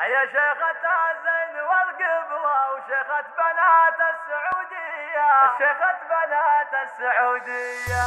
هيا شيخة الزين والقبلة وشيخة بنات السعودية، شيخة بنات السعودية.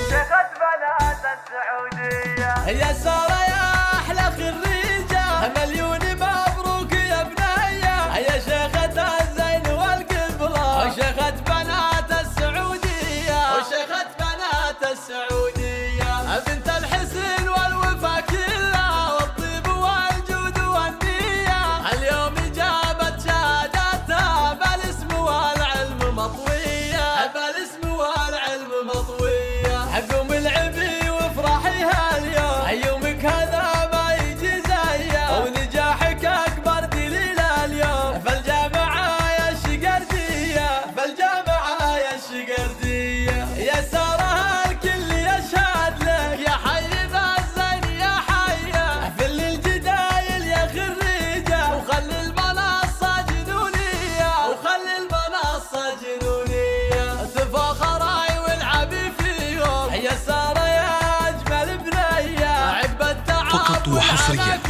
شيخة بنات السعودية هيا سارة يا أحلى خريجة، مليون مبروك يا بنية. هيا شيخة الزين والقبلة وشيخة بنات السعودية، وشيخة بنات السعودية. بنت الحسن والوفا كلها والطيب والجود والنية، اليوم جابت شهادتها بالاسم والعلم مطوية، بالاسم والعلم مطوية. قوم العبي وافرحي هاليوم، يومك هذا ما يجي زيه، ونجاحك اكبر دليل اليوم. فالجامعة يا الشقردية، فالجامعة يا الشقردية. يا سارة الكل يشهد لك، يا حي ذا الزين يا حيه. فل الجدايل يا خريجة، وخلي المنصة جنونية، وخلي المنصة جنونية. تفاخري والعبي فيهم، يا سارة يا أجمل بنية. عب التعب فقط وحصريا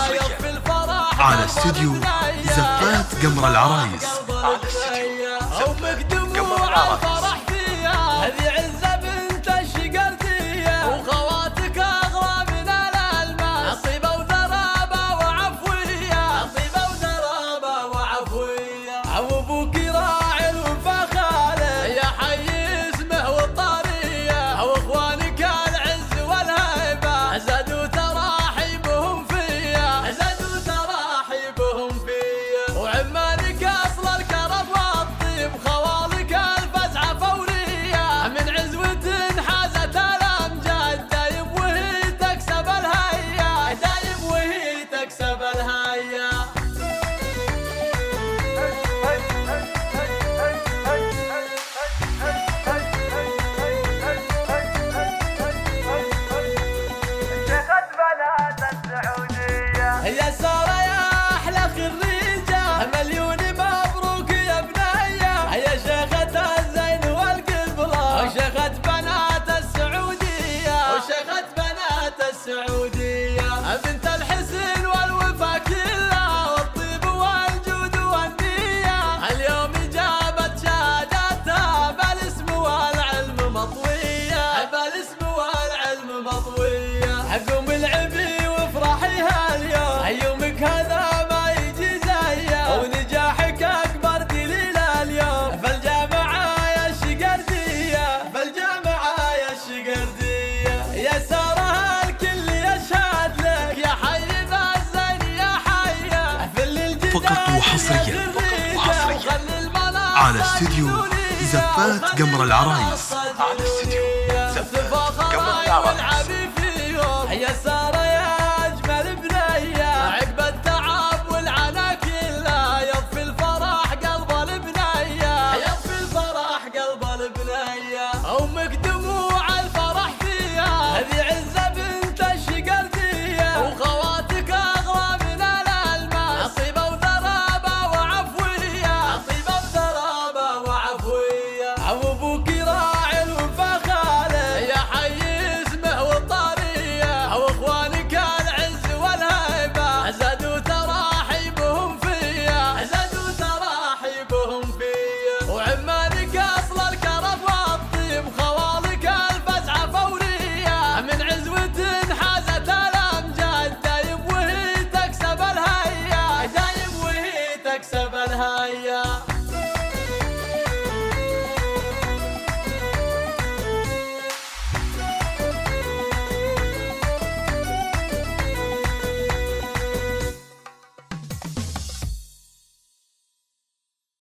يطفي الفرح على استديو زفات قمر العرايس. أمك دموع الفرح فيها، هذه عزة بنت الشقردية. وخواتك أغلى من الألماس، طيبة وذرابة وعفوية، طيبة وذرابة وعفوية. وأبوك راعي الوفا خالد، يا حي اسمه والطرية. وإخوانك العز والهيبة، زادوا تراحيبهم فيا، زادوا تراحيبهم فيا. وعمانك أصل الكرم والطيب، خوالك الفزعة فورية. من عزوة حازت الأمجاد، دايم وهي تكسب الهيا، دايم وهي تكسب الهيا. شيخة بنات السعودية. يا سارة يا أحلى خريجة، مليون مبروك يا بنية. يا شيخة الزين والقبلة وشيخة بنات السعودية، وشيخة بنات السعودية. بنت الحسن والوفا كلها والطيب والجود والنية، اليوم جابت شهادتها بالاسم والعلم مطوية، بالاسم والعلم مطوية. قوم العبي وافرحي هاليوم، يومك هذا ما يجي زيه، ونجاحك اكبر دليل اليوم. فالجامعة يا الشقردية، فالجامعة يا الشقردية. يا سارة الكل يشهد لك، يا حي ذا الزين يا حيه. فل الجدايل فقط وحصريا يا خريجة، وخلي المنصة على استديو جنونية، زفات وخلي قمر العرايس. المنصة على استديو جنونية. زفات قمر تفاخري العرايس. والعبي فيهم، يا سارة يا أجمل بنية. عقب التعب والعنا كلها، يطفي الفرح قلب البنية، يطفي الفرح قلب البنية. أمك دموع الفرح فيها، هذه عزة بنت الشقردية. وخواتك أغلى من الألماس، طيبة وذرابة وعفوية، طيبة وذرابة وعفوية. وأبوك راعي الوفا خالد، يا حي اسمه والطرية. وإخوانك العز والهيبة، زادوا تراحيبهم فيا، زادوا تراحيبهم فيا.